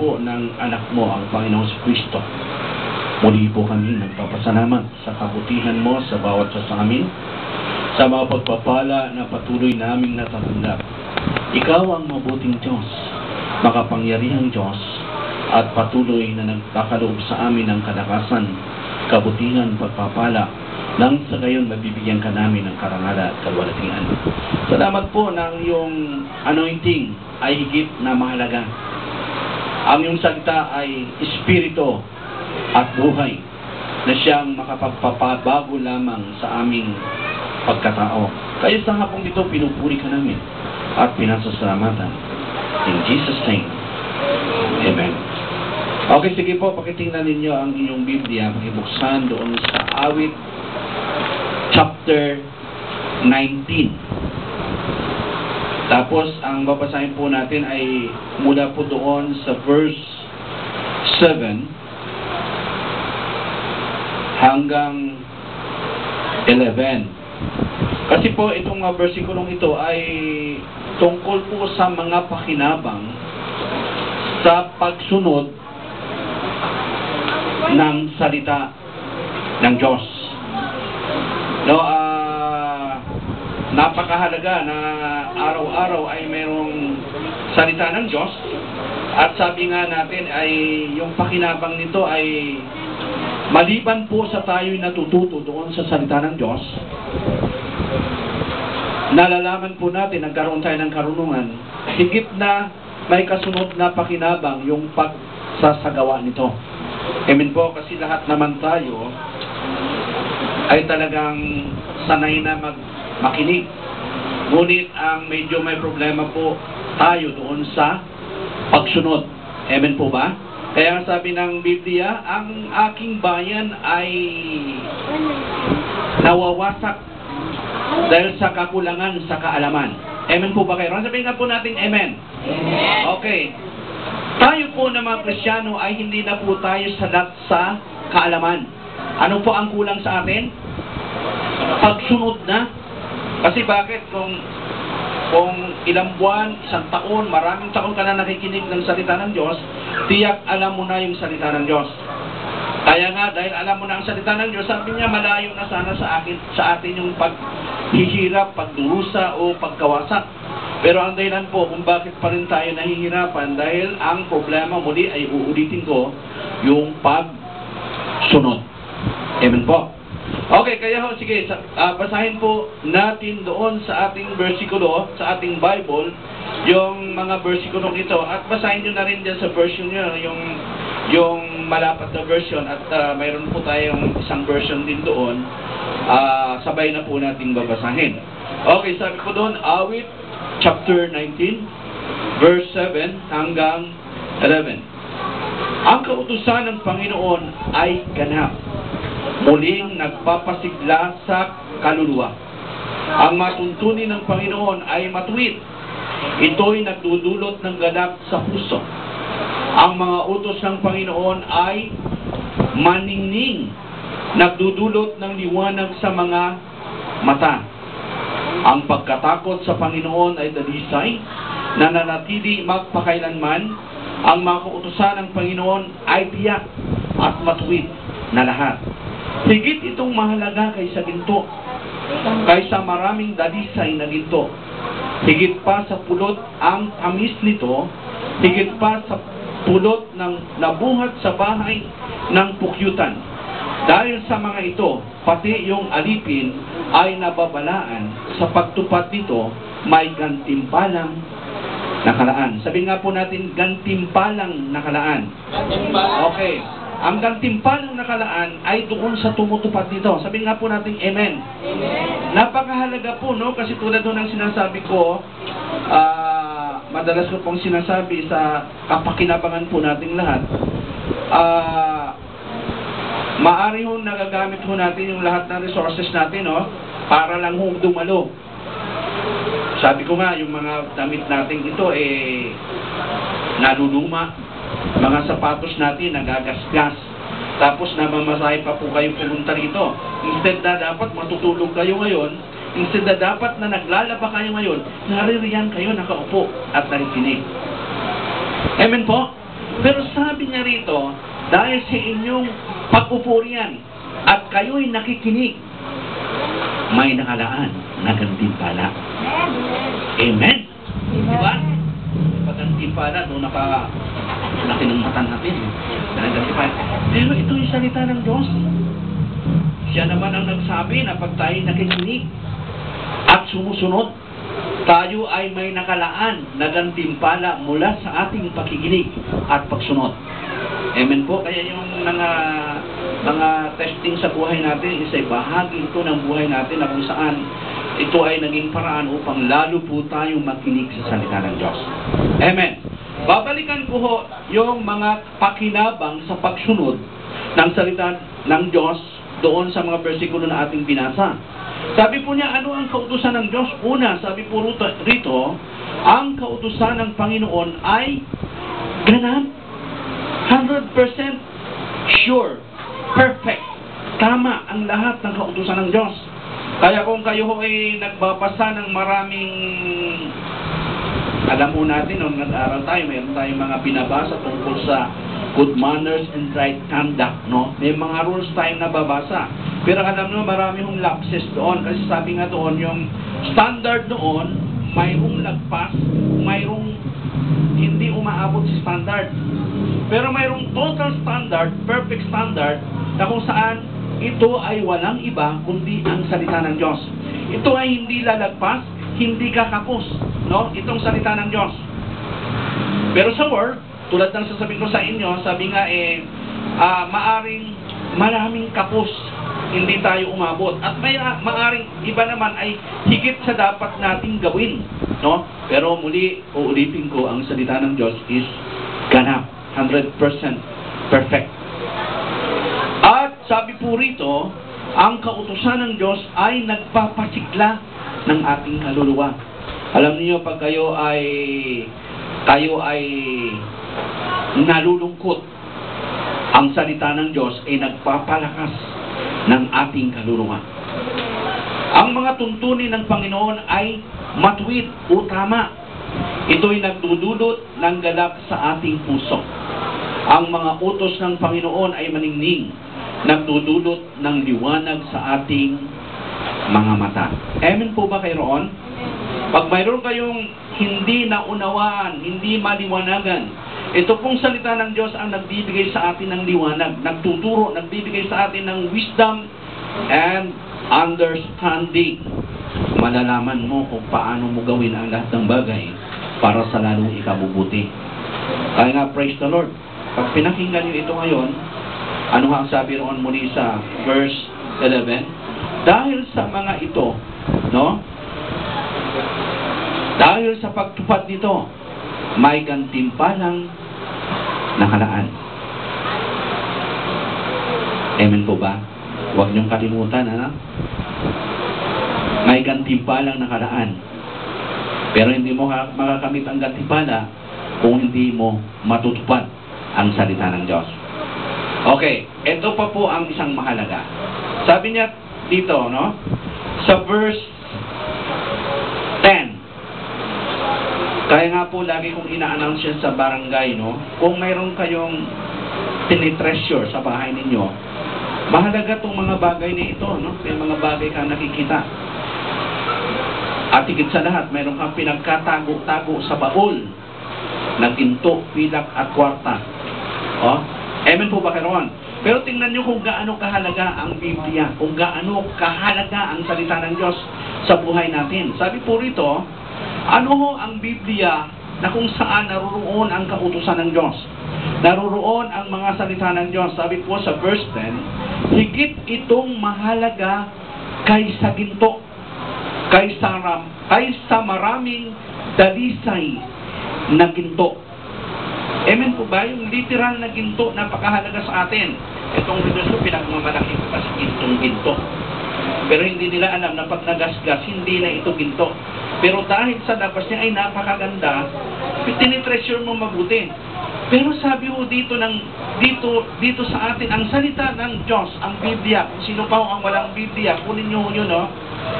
po ng anak mo, ang Panginoong Kristo. Muli po kami nagpapasalamat sa kabutihan mo sa bawat sa amin, sa mga pagpapala na patuloy naming natatanggap. Ikaw ang mabuting Diyos, makapangyarihang Diyos, at patuloy na nagkakaloob sa amin ng kalakasan, kabutihan, pagpapala, nang sa gayon mabibigyan ka namin ng karangalan at kalwalhatian. Salamat po na ang iyong anointing ay higit na mahalaga. Ang iyong salita ay espiritu at buhay na siyang makapagpapabago lamang sa aming pagkatao. Kaya sa hapong ito, pinupuri ka namin at pinasasalamatan. In Jesus' name, Amen. Okay, sige po, pakitingnan ninyo ang inyong Biblia, pakibuksan doon sa Awit chapter 19. Tapos, ang babasahin po natin ay mula po doon sa verse 7 hanggang 11. Kasi po, itong versikulong ito ay tungkol po sa mga pakinabang sa pagsunod ng salita ng Diyos. No, napakahalaga na araw-araw ay mayroong salita ng Diyos, at sabi nga natin ay yung pakinabang nito ay maliban po sa tayo'y natututo doon sa salita ng Diyos, nalalaman po natin, nagkaroon tayo ng karunungan, higit na may kasunod na pakinabang yung pagsasagawa nito. Amen po, kasi lahat naman tayo ay talagang sanay na makinig. Ngunit ang medyo may problema po tayo doon sa pagsunod. Amen po ba? Kaya sabi ng Biblia, ang aking bayan ay nawawasak dahil sa kakulangan sa kaalaman. Amen po ba kayo? Sabihin nga po natin Amen. Amen. Okay. Tayo po na mga Kristiyano ay hindi na po tayo salat sa kaalaman. Ano po ang kulang sa atin? Pagsunod na. Kasi bakit? Kung ilang buwan, isang taon, maraming taon ka na nakikinig ng salita ng Diyos, tiyak alam mo na yung salita ng Diyos. Kaya nga, dahil alam mo na ang salita ng Diyos, sabi niya, malayo na sana sa atin yung paghihirap, pagdurusa o pagkawasak. Pero ang dahilan po kung bakit pa rin tayo nahihirapan, dahil ang problema muli ay uulitin ko, yung pagsunod. Amen po. Okay, kaya ho, sige, basahin po natin doon sa ating versikulo, sa ating Bible, yung mga versikulong ito. At basahin nyo na rin dyan sa version nyo, yung malapat na version. At mayroon po tayong isang version din doon. Sabay na po natin babasahin. Okay, sabi ko doon, Awit, chapter 19, verse 7 hanggang 11. Ang kautusan ng Panginoon ay ganap, muling nagpapasigla sa kaluluwa. Ang matuntunin ng Panginoon ay matuwid, ito'y nagdudulot ng ganap sa puso. Ang mga utos ng Panginoon ay maningning, nagdudulot ng liwanag sa mga mata. Ang pagkatakot sa Panginoon ay dalisay, nananatili magpakailanman. Ang mga kautusan ng Panginoon ay tiyak at matuwid na lahat. Higit itong mahalaga kaysa ginto, kaysa maraming dalisay na ginto. Higit pa sa pulot ang tamis nito, higit pa sa pulot ng nabuhat sa bahay ng pukyutan. Dahil sa mga ito, pati yung alipin ay nababalaan. Sa pagtupad nito, may gantimpalang nakalaan. Sabihin nga po natin, gantimpalang nakalaan. Okay. Ang gantimpalang nakalaan ay doon sa tumutupad nito. Sabihin nga po natin, Amen. Amen. Napakahalaga po, no? Kasi tulad doon ang sinasabi ko, madalas ko pong sinasabi sa kapakinabangan po nating lahat, maari ho nagagamit ho natin yung lahat ng resources natin, no? Para lang ho dumalo. Sabi ko nga, yung mga damit natin ito, naluluma. Mga sapatos natin, nagagasgas. Tapos namamasahe pa po kayo pumunta rito. Instead na dapat matutulog kayo ngayon, instead na dapat na naglalaba kayo ngayon, naririyan kayo nakaupo at nakikinig. Amen po? Pero niya rito, dahil sa inyong pagpupurian at kayo'y nakikinig, may nakalaan na gantimpala. Amen? Diba? Paggantimpala, doon laki ng mata natin. Pero ito yung salita ng Diyos. Siya naman ang nagsabi na pag tayo nakikinig at sumusunod, tayo ay may nakalaan na gantimpala mula sa ating pakikinig at pagsunod. Amen po. Kaya yung mga testing sa buhay natin, isa'y bahagi ito ng buhay natin na kung saan ito ay naging paraan upang lalo po tayong makinig sa salita ng Diyos. Amen. Babalikan ko ho yung mga pakinabang sa pagsunod ng salita ng Diyos doon sa mga bersikulo na ating binasa. Sabi po niya, ano ang kautusan ng Diyos? Una, sabi po rito, ang kautusan ng Panginoon ay ganap, 100% sure, perfect, tama ang lahat ng kautusan ng Diyos. Kaya kung kayo ay nagbabasa ng maraming, alam mo natin, nung nag-aaral tayo, mayroon tayong mga binabasa tungkol sa good manners and right conduct, no? May mga rules tayong nababasa. Pero alam nyo, marami hong lapses doon. Kasi sabi nga doon, yung standard doon, mayroong lagpas, mayroong hindi umaabot sa standard. Pero mayroong total standard, perfect standard, na kung saan ito ay walang iba kundi ang salita ng Diyos. Ito ay hindi lalagpas, hindi kakapos, no? Itong salita ng Diyos. Pero sa Word, tulad ng sasabihin ko sa inyo, sabi nga maaring maraming kapos, hindi tayo umabot. At may maaring iba naman ay higit sa dapat nating gawin, no? Pero muli, uulitin ko, ang salita ng Diyos is ganap, 100% perfect. At sabi po rito, ang kautusan ng Diyos ay nagpapasigla ng ating kaluluwa. Alam niyo, pag kayo ay nalulungkot, ang salita ng Diyos ay nagpapalakas ng ating kaluluwa. Ang mga tuntunin ng Panginoon ay matuwid o tama. Ito'y nagdudulot ng galak sa ating puso. Ang mga utos ng Panginoon ay maningning, nagdudulot ng liwanag sa ating mga mata. Amen po ba kayo roon? Pag mayroon kayong hindi naunawaan, hindi maliwanagan, ito pong salita ng Diyos ang nagbibigay sa atin ng liwanag, nagtuturo, nagbibigay sa atin ng wisdom and understanding. Malalaman mo kung paano mo gawin ang lahat ng bagay para sa lalong ikabubuti. Kaya nga, praise the Lord. Pag pinakinggan niyo ito ngayon, ano ang sabi roon muli sa verse 11? Dahil sa mga ito, no? Dahil sa pagtupad nito, may gantimpalang nakalaan. Amen po ba? Huwag niyong kalimutan, ha? May gantimpalang nakalaan. Pero hindi mo makakamit ang gantimpala kung hindi mo matutupad ang salita ng Diyos. Okay, ito pa po ang isang mahalaga. Sabi niya dito, no? Sa verse 10. Kaya nga po lagi kong ina-announce yan sa barangay, no? Kung mayroon kayong tinitreasure sa bahay ninyo, mahalaga itong mga bagay na ito, no? May mga bagay kang nakikita. At higit sa lahat, mayroon kang pinagkatago-tago sa baul ng ginto, pilak at kwarta. Oh? Amen po ba karon? Pero tingnan nyo kung gaano kahalaga ang Biblia, kung gaano kahalaga ang salita ng Diyos sa buhay natin. Sabi po rito, ano ho ang Biblia na kung saan naruroon ang kautusan ng Diyos? Naruroon ang mga salita ng Diyos. Sabi po sa verse 10, higit itong mahalaga kaysa ginto, kaysa maraming dalisay na ginto. Amen po ba? Yung literal na ginto, napakahalaga sa atin. Itong video ko, pinagmamalaki ko kasi gintong-ginto. Pero hindi nila alam na pag nagasgas, hindi na ito ginto. Pero dahil sa labas niya ay napakaganda, tinitreasure mo mabuti. Pero sabi ho dito sa atin, ang salita ng Diyos, ang Biblia, kung sino pa ang walang Biblia, kunin nyo yun, no?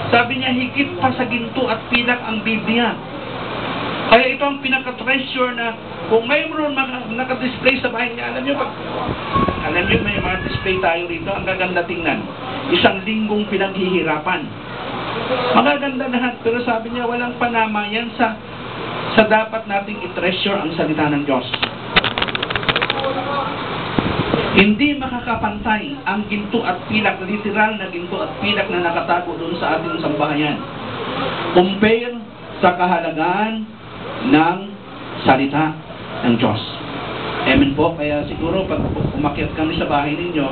Sabi niya, higit pa sa ginto at pilak ang Biblia. Kaya ito ang pinaka-treasure na kung mayroon naka-display sa bahay niya, alam niyo may mga display tayo rito, ang gaganda tingnan. Isang linggong pinaghihirapan. Magaganda lahat, pero sabi niya walang panama yan sa dapat nating i-treasure ang salita ng Diyos. Hindi makakapantay ang ginto at pilak, literal na ginto at pilak na nakatago doon sa ating sambahayan. Compare sa kahalagaan ng salita ng Diyos. Amen po. Kaya siguro pag umakyat kami sa bahay ninyo,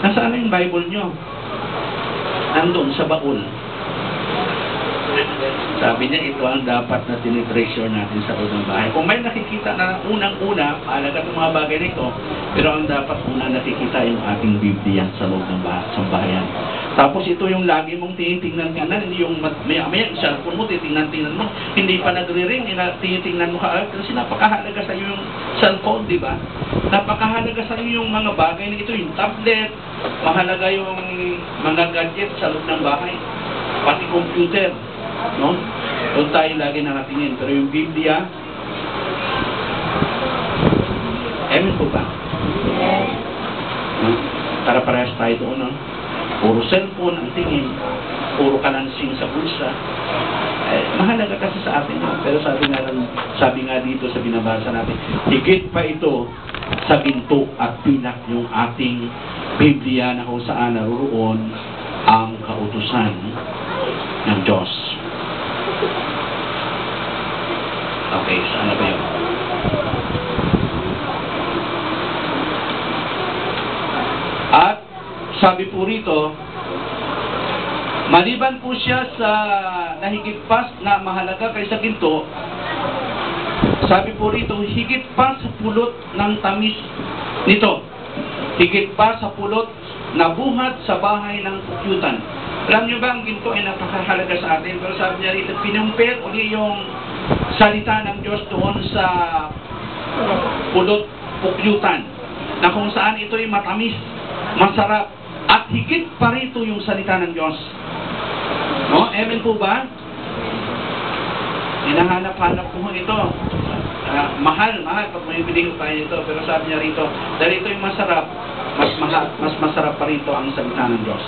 nasaan yung Bible nyo? Nandun sa baul. Sabi niya, ito ang dapat na tinitreasure natin sa loob ng bahay. Kung may nakikita na unang-una, mahalaga itong mga bagay nito, pero ang dapat unang nakikita yung ating Biblia sa loob ng bahayan. Tapos ito yung lagi mong tinitingnan-tingnan, hindi yung maya-maya, cellphone mo, titingnan-tingnan mo, hindi pa nagre-ring, tinitingnan mo kasi napakahalaga sa iyo yung cellphone, di ba? Napakahalaga sa iyo yung mga bagay na ito, yung tablet, mahalaga yung mga gadget sa loob ng bahay, pati computer. No? Doon tayo lagi nakatingin. Pero yung Biblia, amen po ba? No? Para parehas tayo doon, no? Puro cellphone ang tingin, puro kalansing sa bulsa. Mahalaga kasi sa atin, no? Pero sabi nga dito sa binabasa natin, higit pa ito sa ginto at pilak yung ating Biblia na kung saan naroon ang kautusan ng Diyos. Okay, saan na ba yun? At sabi po rito, maliban po siya sa nahigit pa na mahalaga kaysa ginto, sabi po rito, higit pa sa pulot ng tamis nito, higit pa sa pulot na buhat sa bahay ng pukyutan. Alam niyo ba, ang ginto ay napakahalaga sa atin, pero sabi niya rito, pinumpir uli yung salita ng Diyos doon sa pulot pukyutan, na kung saan ito ay matamis, masarap, at higit pa rito yung salita ng Diyos. No? Amen po ba? Hinahanap-hanap po ito. Mahal pag may biling tayo ito, pero sabi niya rito, dahil ito yung masarap, mas masarap pa rito ang salita ng Diyos.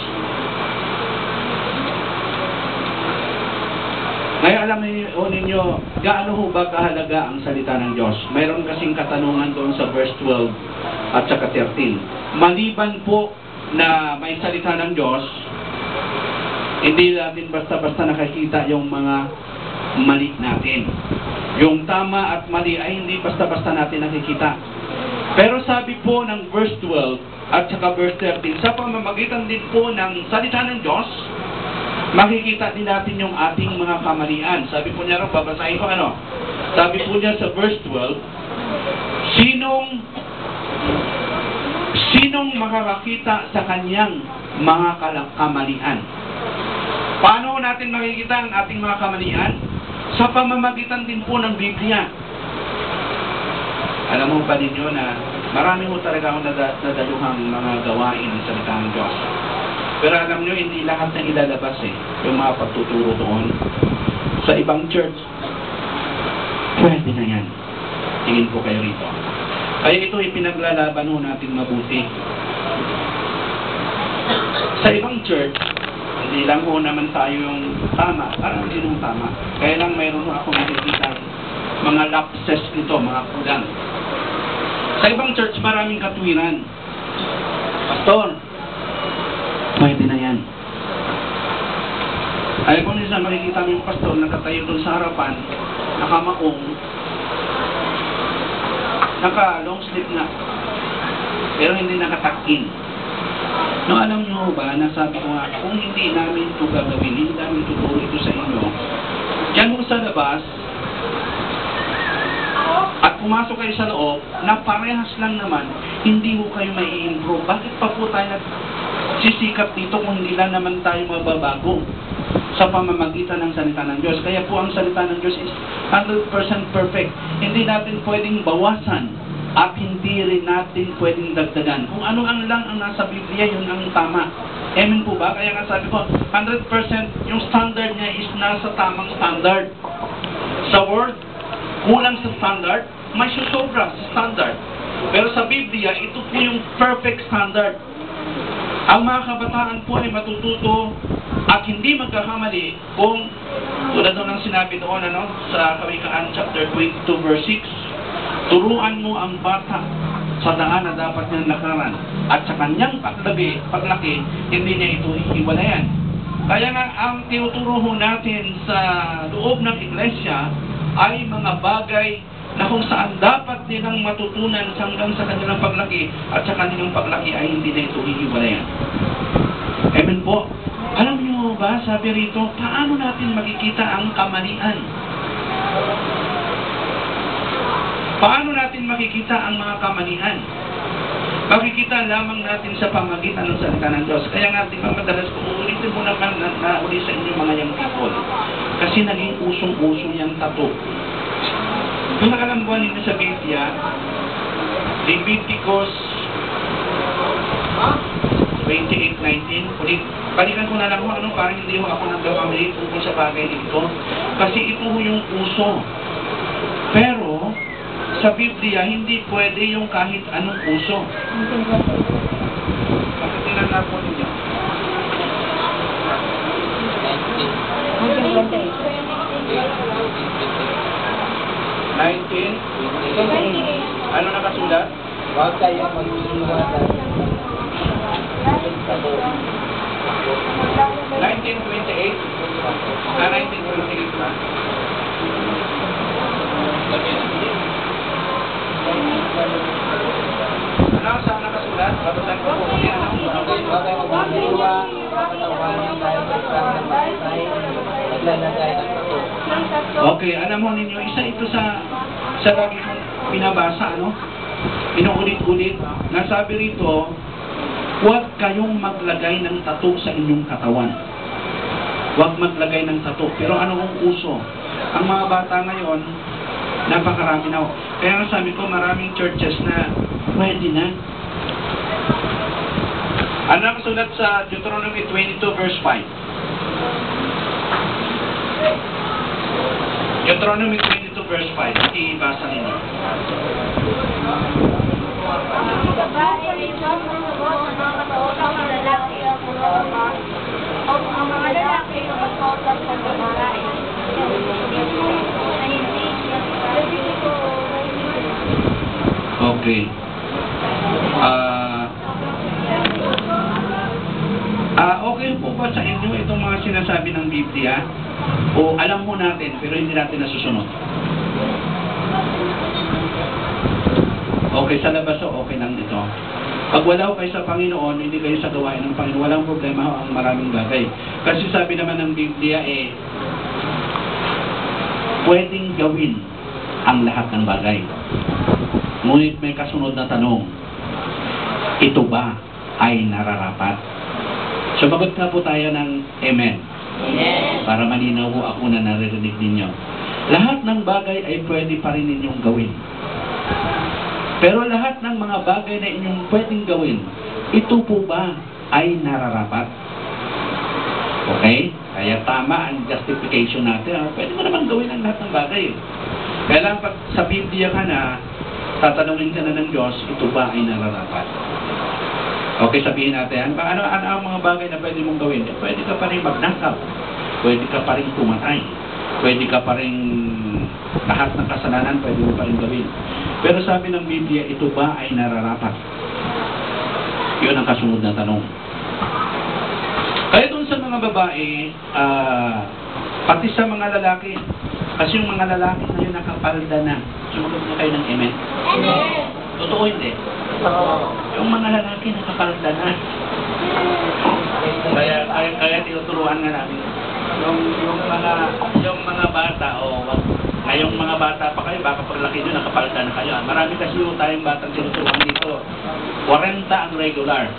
Ngayon alam ninyo, gaano ho ba kahalaga ang salita ng Diyos? Mayroon kasing katanungan doon sa verse 12 at saka 13. Maliban po na may salita ng Diyos, hindi natin basta-basta nakakita yung mga mali natin. Yung tama at mali ay hindi basta-basta natin nakikita. Pero sabi po ng verse 12 at saka verse 13, sa pamamagitan din po ng salita ng Diyos, makikita din natin yung ating mga kamalian. Sabi po niya rin, babasahin ko ano. Sabi po niya sa verse 12, Sinong makakakita sa kanyang mga kamalian? Paano natin makikita ang ating mga kamalian? Sa pamamagitan din po ng Biblia. Alam mo ba ninyo na marami mo talaga akong nadaluhang mga gawain ng salita ng Diyos. Pero alam nyo, hindi lahat na ilalabas yung mga pagtuturo doon. Sa ibang church, pwede na yan. Tingin po kayo rito. Kaya ito ipinaglalaban ho natin mabuti. Sa ibang church, hindi lang ho naman tayo yung tama. Parang hindi yung tama. Kaya lang mayroon ho akong nakikita mga lapses nito, mga kulang. Sa ibang church, maraming katwiran. Pastor, pwede na yan. Ay kung minsan makikita mo yung pastor nakatayo doon sa harapan, nakamaong, naka-long sleeve na, pero hindi nakatakin. No, alam nyo ba, nasabi ko nga, kung hindi namin ito gagawin, hindi namin tuturo ito sa inyo, yan mo sa labas, at pumasok kayo sa loob, na parehas lang naman, hindi mo kayo may i-improve. Bakit pa po tayo sisikap dito kung hindi lang naman tayo mababago sa pamamagitan ng salita ng Diyos? Kaya po ang salita ng Diyos is 100% perfect. Hindi natin pwedeng bawasan at hindi rin natin pwedeng dagdagan. Kung ano ang lang ang nasa Biblia, yun ang tama. Amen po ba? Kaya nga sabi ko, 100% yung standard niya is nasa tamang standard. Sa Word, kulang sa standard, may susobra sa standard. Pero sa Biblia, ito po yung perfect standard. Ang mga kabataan po ay matututo at hindi magkakamali kung tulad ng sinabi doon sa Kawikaan chapter 22 verse 6, turuan mo ang bata sa daan na dapat niyang lakaran at sa kanyang paglaki, hindi niya ito hiwalayan. Kaya nga ang tinuturo natin sa loob ng iglesia ay mga bagay na kung saan dapat nilang matutunan hanggang sa kanilang paglaki at sa kanilang paglaki ay hindi na ito hihiwalayan. Amen po. Alam niyo ba, sabi rito, paano natin makikita ang kamalian? Paano natin makikita ang mga kamalian? Makikita lamang natin sa pamagitan ng salita ng Diyos. Kaya nga, di ba madalas ko, uulitin mo naman na uli sa inyo mga young people. Kasi naging usong-uso yung tattoo. Kung nakalambuan ninyo sa Biblia, Leviticus 28:19, balikan ko na lang parang hindi ako nagkakamali tungkol sa bagay dito. Kasi ito yung uso. Pero, sa Biblia, hindi pwede yung kahit anong uso. Pakitinan na po ninyo. 19? Ano nakasulat? Huwag kayong mag-iiwanan. 1928? 1928 ba? Ano saan nakasulat? Babasan ko po muli. Huwag kayong mag-iiwa, kapatawanan tayo sa isang nagpapatay, naglalagay ng tato. Okay, alam mo ninyo, isa ito sa lagi kong pinabasa, inuulit-ulit, nasabi rito, huwag kayong maglagay ng tattoo sa inyong katawan. Huwag maglagay ng tattoo. Pero ano ang uso? Ang mga bata ngayon, napakarami na. Kaya nga sabi ko, maraming churches na pwede na. Ano nakasulat sa Deuteronomy 22 verse 5? Deuteronomy 22 verse 5. Ibasa ninyo. Ang mga lalaki na magkautas sa babae. Okay. Okay po ba sa inyo itong mga sinasabi ng Biblia? O alam mo natin pero hindi natin nasusunod? Okay, sa labas okay lang ito. Pag wala kayo sa Panginoon, hindi kayo sa gawain ng Panginoon, walang problema ang maraming bagay. Kasi sabi naman ng Biblia pwedeng gawin ang lahat ng bagay. Ngunit may kasunod na tanong, ito ba ay nararapat? Sumagot na po tayo ng Amen. Amen. Para malinaw po ako na naririnig ninyo. Lahat ng bagay ay pwede pa rin ninyong gawin. Pero lahat ng mga bagay na inyong pwedeng gawin, ito po ba ay nararapat? Okay? Kaya tama ang justification natin. Pwede mo naman gawin ang lahat ng bagay. Kaya lang pag sa Biblia ka na, tatanungin ka na ng Diyos, ito ba ay nararapat? Okay, sabihin natin, ano ang mga bagay na pwede mong gawin? Pwede ka pa rin magnakaw. Pwede ka pa rin pumatay. Pwede ka pa rin lahat ng kasalanan pwede mo pa rin gawin. Pero sabi ng Biblia, ito ba ay nararapat? Yun ang kasunod na tanong. Kaya doon sa mga babae, pati sa mga lalaki, kasi yung mga lalaki ngayon nakapalda na. Sumagot na kayo ng Amen? Amen. Totoo hindi? Yung mga lalaki nakapalda na. Kaya tinuturuan nga namin. Yung mga bata, ngayong mga bata pa kayo, baka paglaki nyo, nakapalda na kayo. Marami kasi yung tayong batang tinuturuan dito. 40 ang regular.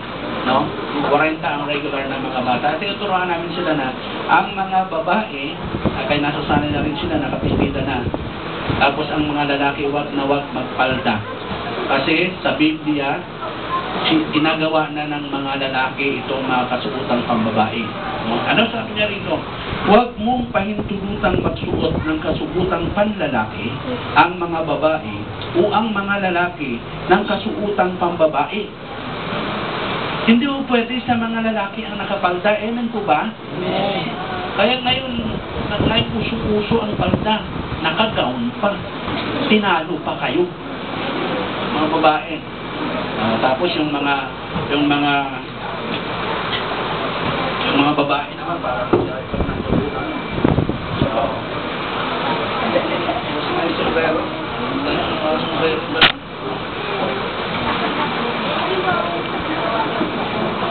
No? 40 ang regular na mga bata. At tinuturuan namin sila na ang mga babae, kaya nasasanay na rin sila, nakapistida na. Tapos ang mga lalaki, wag na wag magpalda. Kasi sa Biblia, ginagawa na ng mga lalaki itong mga kasuotang pambabae. Ano sabi niya rito? Huwag mong pahintulutang magsuot ng kasukutang panlalaki ang mga babae o ang mga lalaki ng kasuotang pambabae. Hindi po pwede sa mga lalaki ang nakapalda. Amen po ba? Amen. Kaya ngayon uso-uso ang palda. Nakagaon pa. Tinalo pa kayo. Mga babae. Tapos yung mga babae naman para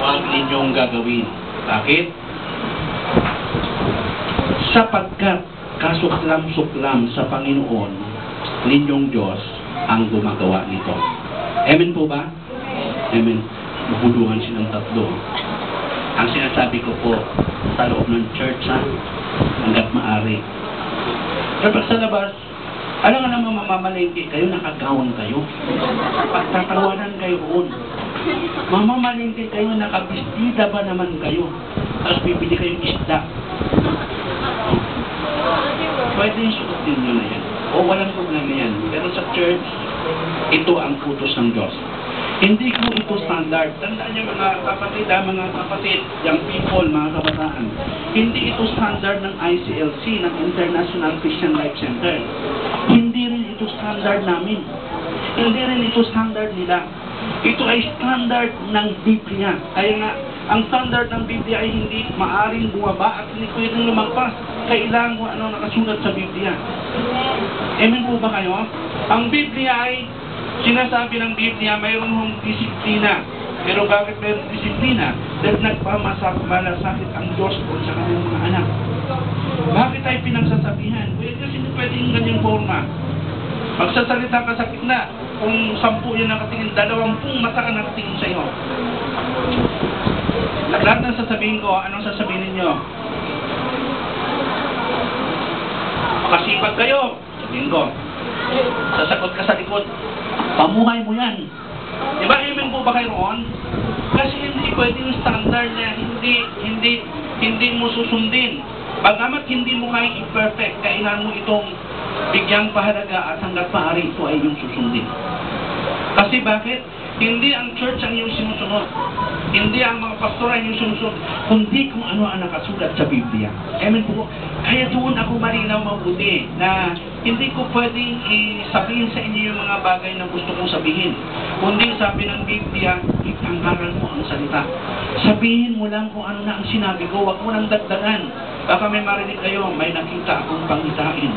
huwag ninyong gagawin. Bakit? Sapagkat kasuklam-suklam sa Panginoon ninyong Diyos ang gumagawa nito. Amen po ba? Amen. Mahuluhan silang tatlo. Ang sinasabi ko po sa loob ng church, hanggat maaari. Pero pag sa labas, alam nga naman mamamalengke kayo, nakagawang kayo. Pagtatawanan kayo roon. Mamamalengke kayo, nakabistida ba naman kayo? Tapos bibili kayong isda. Pwede yung suotin nyo na yan. O walang problema yan. Pero sa church, ito ang utos ng Diyos. Hindi ko ito standard. Tandaan niyo mga kapatid, young people, mga kabataan. Hindi ito standard ng ICLC, ng International Christian Life Center. Hindi rin ito standard namin. Hindi rin ito standard nila. Ito ay standard ng Biblia. Kaya nga, ang standard ng Biblia ay hindi maaring bumaba at hindi pwedeng lumagpas. Kailangan kung ano nakasulat sa Biblia. Amen po ba kayo? Ang Biblia ay sinasabi ng Biblia, mayroon hong disiplina. Pero bakit mayroong disiplina? Dahil nagpamalasakit ang Diyos po sa kanyang mga anak. Bakit tayo pinagsasabihan? Kasi hindi pwede yung ganyang forma. Magsasalita ka sa gitna, kung 10 yan nakatingin, 20 mata ka nakatingin sa iyo. Lahat na sasabihin ko, anong sasabihin ninyo? Makasipag kayo, sabihin ko. Sasagot ka sa likod, pamuhay mo yan. Diba, amen po ba kayo roon? Kasi hindi pwede yung standard na hindi mo susundin. Bagamat hindi mo kaya i-perfect, kailangan mo itong bigyang pahalaga at hanggat maaari ito ay yung susundin. Kasi bakit? Hindi ang church ang iyong sinusunod. Hindi ang mga pastor ang iyong sinusunod. Kundi kung ano ang nakasulat sa Biblia. Amen po. Kaya doon ako malinaw mabuti na hindi ko pwedeng sabihin sa inyo yung mga bagay na gusto kong sabihin. Kundi sabi ng Biblia, ipangaral mo ang salita. Sabihin mo lang kung ano na ang sinabi ko. Huwag mo nang dagdagan. Baka may marinig kayo, may nakita akong pangitain.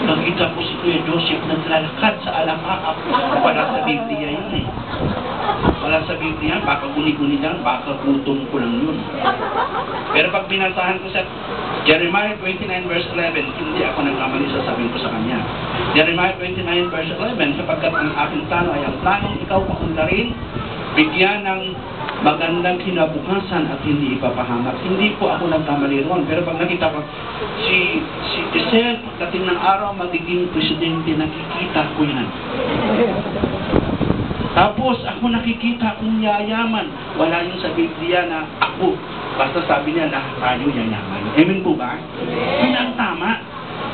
Nakita ko si Kuya Joseph naglalakad sa alapaap. Wala sa Biblia yun eh. Wala sa Biblia, baka guni-guni lang, baka gutom ko lang yun. Pero pag binasahan ko sa Jeremiah 29 verse 11, hindi ako nagkamali sa sabihin ko sa kanya. Jeremiah 29 verse 11, sapagkat ang aking plano ay ang planong ikaw pakundarin, bigyan ng magandang kinabukasan at hindi ipapahamak. Hindi po ako nagkamali roon. Pero pag nakita ko, si Giselle, pagdating ng araw, magiging presidente, nakikita ko yan. Tapos, ako nakikita kong yayaman. Wala yung sa Biblia na ako. Basta sabi niya na tayo yayaman. Amen po ba? Yun ang tama.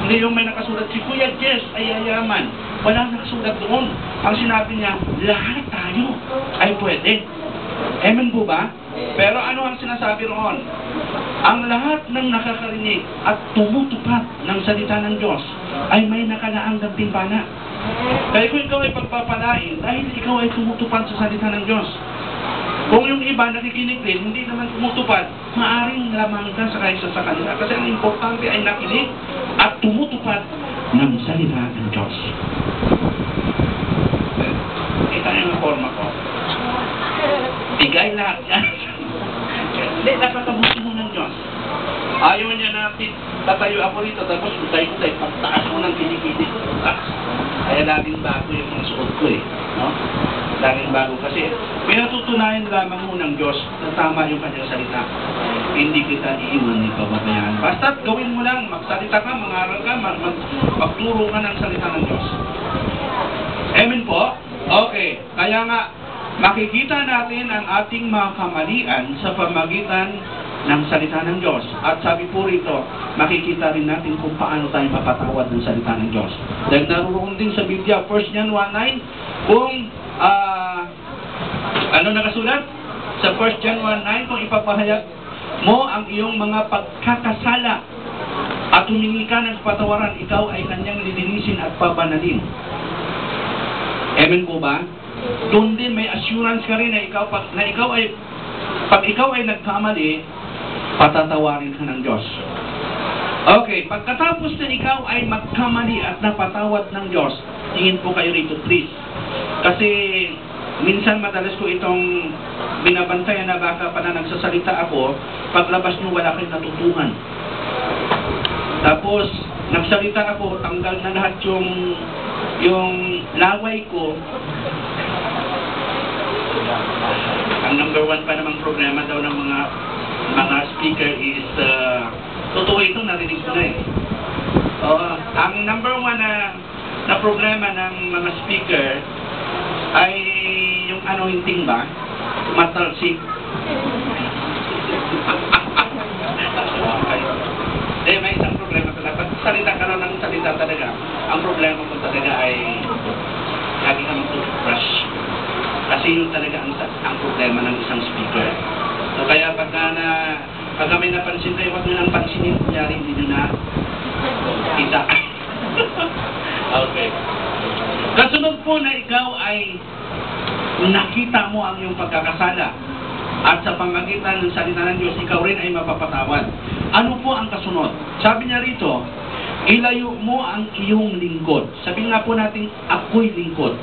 Hindi yung may nakasulat, si Kuya Jess ay yayaman. Wala nakasulat doon. Ang sinabi niya, lahat tayo ay pwede. Amen po ba? Pero ano ang sinasabi roon? Ang lahat ng nakakarinig at tumutupad ng salita ng Diyos ay may nakalaang gantimpala. Kaya kung ikaw ay pagpapalain, dahil ikaw ay tumutupad sa salita ng Diyos. Kung yung iba nakikinig din, hindi naman tumutupad, maaring lamang ka sa kaysa sa kanila. Kasi ang importante ay nakinig at tumutupad ng salita ng Diyos. Kita niyo ang forma ko. Bigay lahat yan. Hindi, napakabuti mo ng Diyos. Ayaw niya natin, tatayo ako rito, tapos utay-utay, pagtaas mo ng kinikiti ko, taas. Kaya laging bago yung mga suot ko eh. No? Laging bago kasi pinatutunayan lamang mo ng Diyos na tama yung kanyang salita. Hindi kita iiwan ni pababayaan. Basta't gawin mo lang, magsalita ka, mangaral ka, magturo ka ng salita ng Diyos. Amen po? Okay. Kaya nga, makikita natin ang ating mga kamalian sa pamagitan ng salita ng Diyos. At sabi po rito, makikita rin natin kung paano tayo mapatawad ng salita ng Diyos. Dahil naroon din sa Biblia, 1 John 1:9, kung ano nakasulat? Sa 1 John 1:9, kung ipapahayag mo ang iyong mga pagkakasala at humingi ka ng kapatawaran, ikaw ay kanyang lilinisin at pabanalin. Amen po ba? Doon din may assurance ka rin na pag ikaw ay nagkamali, patatawarin ka ng Diyos. Okay, pagkatapos na ikaw ay magkamali at napatawad ng Diyos, tingin po kayo rito, please. Kasi minsan madalas ko itong binabantayan na baka pa na nagsasalita ako, paglabas nyo wala kayong natutuhan. Tapos, nagsalita ako, tanggal na lahat yung laway ko. Ang number one pa namang problema daw ng mga speaker is, totoo ito, narinig ko na eh. Ang number one na problema ng mga speaker ay yung hinting ba? Matalsik. May isang problema talaga. Pag salita ka lang ng salita talaga, ang problema mo talaga ay lagi ka mag-toothbrush. Kasi yun talaga ang problema ng isang speaker. So kaya pagka may napansin kayo, huwag nyo nang pansinin, kunyari hindi nyo na kita. Okay. Kasunod po na ikaw ay nakita mo ang iyong pagkakasala at sa pamagitan ng salita ng Diyos, ikaw rin ay mapapatawad. Ano po ang kasunod? Sabi niya rito, ilayo mo ang iyong lingkod. Sabi nga po natin, ako'y lingkod.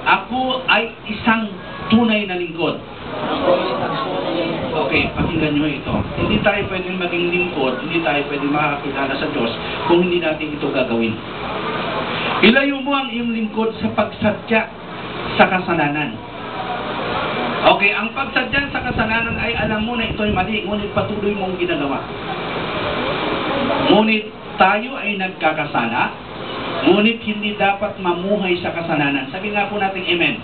Ako ay isang tunay na lingkod. Okay, pakinggan nyo ito. Hindi tayo pwedeng maging lingkod, hindi tayo pwedeng makakilala sa Diyos kung hindi natin ito gagawin. Ilayo mo ang iyong lingkod sa pagsadya sa kasalanan. Okay, ang pagsadya sa kasalanan ay alam mo na ito ay mali, ngunit patuloy mong ginagawa. Ngunit tayo ay nagkakasala, ngunit hindi dapat mamuhay sa kasalanan. Sabi nga po natin, amen.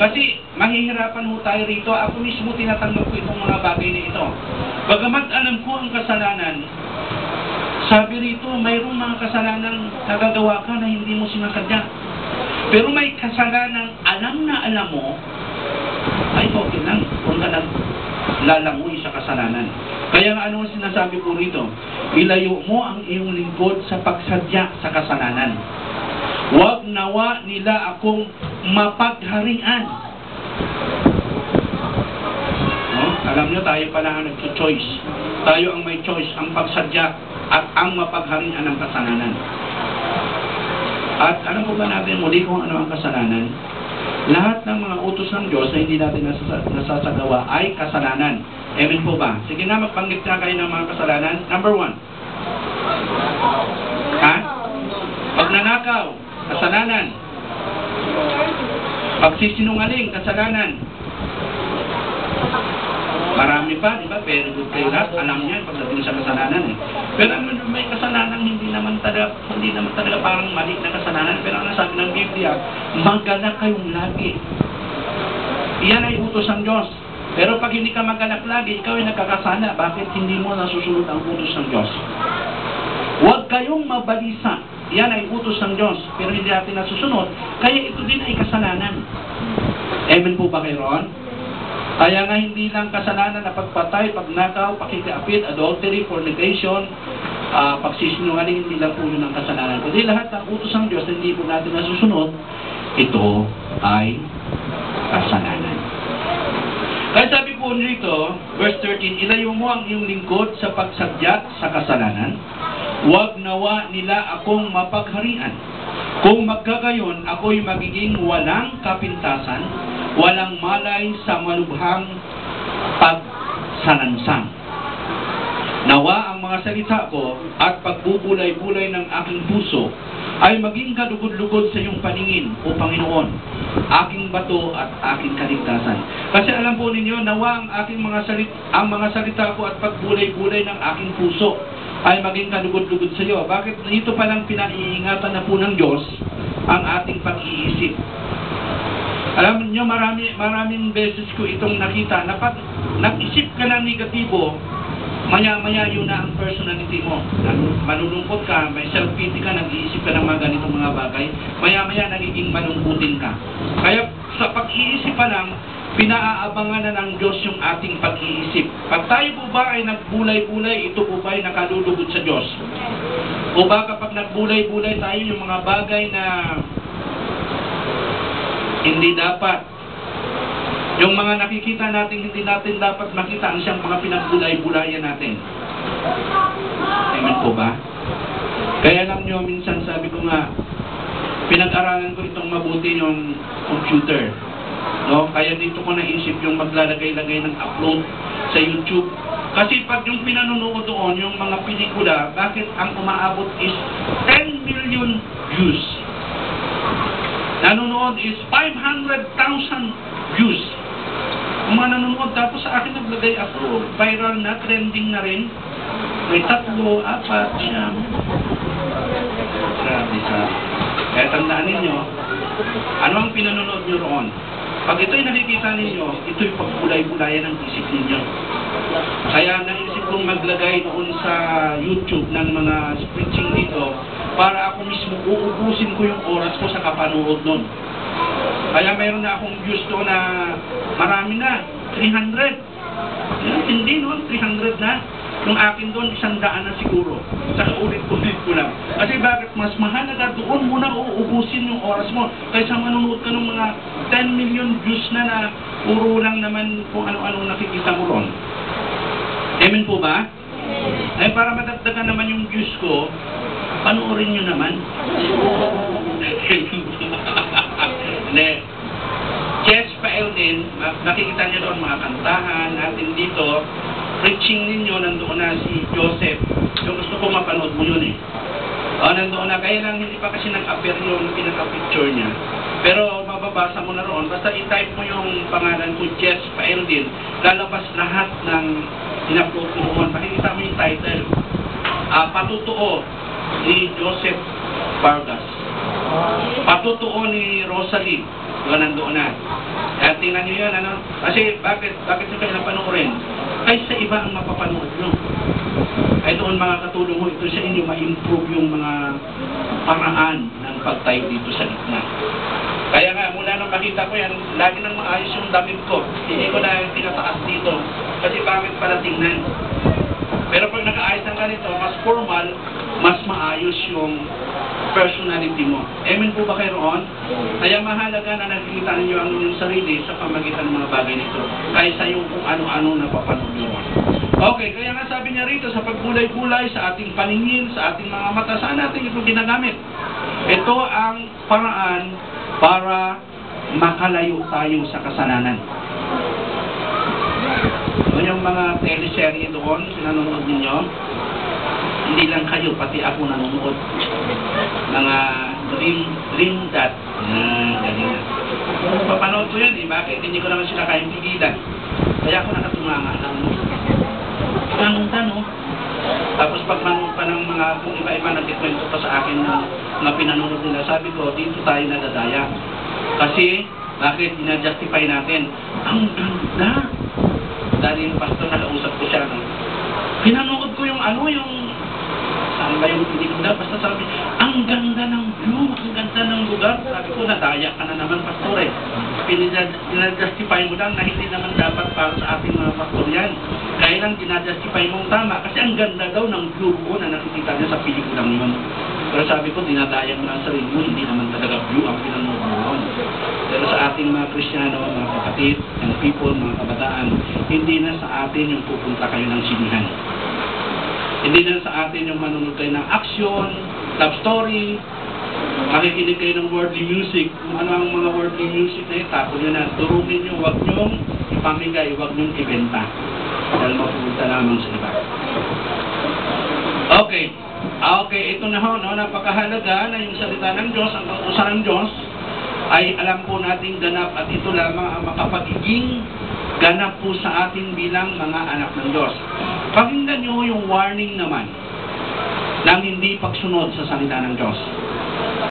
Kasi mahihirapan mo tayo rito. Ako mismo tinatanggap ko itong mga bagay na ito. Bagamat alam ko ang kasalanan, sabi rito, mayroong mga kasalanang nagagawa ka na hindi mo sinasadya. Pero may kasalanang alam na alam mo, ay okay lang kung ka naglalangoy sa kasalanan. Kaya nga ano ang sinasabi po rito? Ilayo mo ang iyong lingkod sa pagsadya sa kasalanan. Huwag nawa nila akong mapagharian. No? Alam nyo, tayo pala ang nag-choice. Tayo ang may choice, ang pagsadya at ang mapagharian ng kasalanan. At alam mo ba natin muli kung ano ang kasalanan? Lahat ng mga utos ng Diyos na hindi natin nasasagawa ay kasalanan. Amen po ba? Sige nga, magbanggit na kayo ng mga kasalanan. Number 1. Pagnanakaw, kasalanan. Pagsisinungaling, kasalanan. Marami pa, di ba? Very good kayo lahat. Alam niya pagdating sa kasalanan eh. Pero may kasalanan hindi naman talaga parang mali na kasalanan. Pero ang sabi ng Biblia, maganak kayong lagi. Iyan ay utos ng Diyos. Pero pag hindi ka maganak lagi, ikaw ay nagkakasala. Bakit hindi mo nasusunod ang utos ng Diyos? Huwag kayong mabalisa. Iyan ay utos ng Diyos. Pero hindi natin nasusunod. Kaya ito din ay kasalanan. Amen po ba kayo ron? Kaya nga hindi lang kasalanan na pagpatay, pagnakaw, pakikiapit, adultery, fornication, pagsisinungaling, hindi lang po yun ang kasalanan. Kundi lahat ng utos ng Diyos na hindi po natin nasusunod, ito ay kasalanan. Kaya sabi po nito, verse 13, ilayo mo ang iyong lingkod sa pagsadya sa kasalanan, huwag nawa nila akong mapagharian. Kung magkagayon, ako'y magiging walang kapintasan, walang malay sa malubhang pagsalansang. Nawa ang mga salita ko at pagbubulay-bulay ng aking puso ay maging kalugod-lugod sa iyong paningin, O Panginoon, aking bato at aking kaligtasan. Kasi alam po ninyo, nawa ang mga salita ko at pagbulay-bulay ng aking puso ay maging kalugod-lugod sa iyo. Bakit? Ito palang pinaiingatan na po ng Diyos ang ating pag-iisip. Alam niyo, maraming beses ko itong nakita na pag nag-isip ka ng negatibo, maya-maya yun na ang personality mo. Malulungkot ka, may self-pity ka, nag-iisip ka ng mga ganitong mga bagay, maya-maya nagiging malungkutin ka. Kaya sa pag-iisip pa lang, pinaaabangan na ng Diyos yung ating pag-iisip. Pag tayo po ba ay nagbulay-bulay, ito po ba ay nakalulugod sa Diyos? O ba kapag nagbulay-bulay tayo yung mga bagay na hindi dapat, yung mga nakikita natin, hindi natin dapat makita ang siyang mga pinagbulay-bulayan natin. Amen po ba? Kaya lang nyo, minsan sabi ko nga, pinag-aralan ko itong mabuti yung computer. No? Kaya dito ko naisip yung maglalagay-lagay ng upload sa YouTube. Kasi pag yung pinanonood doon, yung mga pelikula, bakit ang umaabot is 10 million views? Nanonood is 500,000 views. Ang mga nanonood, tapos sa akin naglagay ako, viral na, trending na rin. May 3, 4, 5. Grabe sa. Kaya tandaan ninyo, ano ang pinanonood nyo roon? Pag ito'y nakikita ninyo, ito'y pagbulay-bulayan ng isip ninyo. Kaya naisip kong maglagay noon sa YouTube ng mga preaching dito para ako mismo uubusin ko yung oras ko sa kapanood nun. Kaya mayroon na akong views doon na marami na, 300. Yan, hindi noon, 300 na. Yung akin doon, 100 na siguro. Saka ulit-ulit ko lang. Kasi bakit mas mahalaga doon muna uubusin yung oras mo kaysa manonood ka ng mga 10 million views na puro lang naman kung ano-ano nakikita mo ron. Amen po ba? Eh para madagdagan naman yung views ko, panoorin nyo naman. Hindi. Jess Pael din, nakikita niyo doon mga kantahan natin dito. Preaching ninyo, nandoon na si Joseph. Yung gusto ko mapanood mo yun eh. O, nandoon na. Kaya lang hindi pa kasi nag-appear yung pinaka-picture niya. Pero mababasa mo na roon. Basta i-type mo yung pangalan ko, Jess Pael din. Lalabas lahat ng in-upload ko roon. Pakikita mo yung title. Patutuo ni Joseph Vargas. Patutuo ni Rosalie. Diba nandoon na. Kaya tingnan nyo yun, ano? Kasi bakit nyo kayo napanoorin? Ay sa iba ang mapapanood nyo. Ay doon mga katulong mo, ito sa inyo, ma-improve yung mga paraan ng pagtayo dito sa gitna. Kaya nga, mula nang makita ko yan, lagi nang maayos yung damit ko. Hindi ko na tinataas dito. Kasi bakit pala tingnan? Pero pag nakaayos ang ganito, mas formal, mas maayos yung personality mo. Amen po ba kayo roon? Kaya mahalaga na nakikita ninyo ang inyong sarili sa pamagitan ng mga bagay nito kaysa yung kung ano-ano napapanood nyo. Okay, kaya nga sabi niya rito, sa pagbulay-bulay, sa ating paningin, sa ating mga mata, saan natin ito ginagamit? Ito ang paraan para makalayo tayo sa kasalanan. So, yung mga teleserye doon, pinanonood ninyo, hindi lang kayo, pati ako nanonood. Mga dream that. Ganyan. Papanood ko yan eh. Bakit? Hindi ko naman sila kayang pigilan. Kaya ako nakatumanga ng tanong. Tapos pag manood pa ng mga kung iba-iba nagkikwento pa sa akin na pinanonood nila, sabi ko, dito tayo nadadaya. Kasi, bakit? Dinajustify natin. Ang ganda! Dahil yung pastor nakausap ko siya, no? Pinanood ko yung saan ba yung pelikula? Basta sabi, ang ganda ng view, ang ganda ng lugar. Sabi ko, nadaya ka na naman, pastor eh. Dinajustify mo lang na hindi naman dapat para sa ating mga pastor yan. Kaya lang dinajustify mong tama kasi ang ganda daw ng view ko na nakikita niya sa pelikulang yun. Pero sabi ko, dinadaya mo lang sa sarili mo, hindi naman talaga view ang pinanood mo yun. Pero sa ating mga Kristiyano, mga kapatid, young people, mga kabataan, hindi na sa atin yung pupunta kayo ng sinihan. Hindi na sa atin yung manunod kayo ng action, love story, makikinig kayo ng worldly music. Kung ano ang mga worldly music na yun, tapon nyo na. Turungin nyo, huwag nyong ipamigay, huwag nyong ibenta. Dahil mapupunta lamang sa iba. Okay, ito na ho, no? Napakahalaga na yung salita ng Diyos, ang kautusan ng Diyos, ay alam po natin ganap at ito lamang ang makapagiging ganap po sa atin bilang mga anak ng Diyos. Pakinggan nyo yung warning naman ng hindi pagsunod sa salita ng Diyos.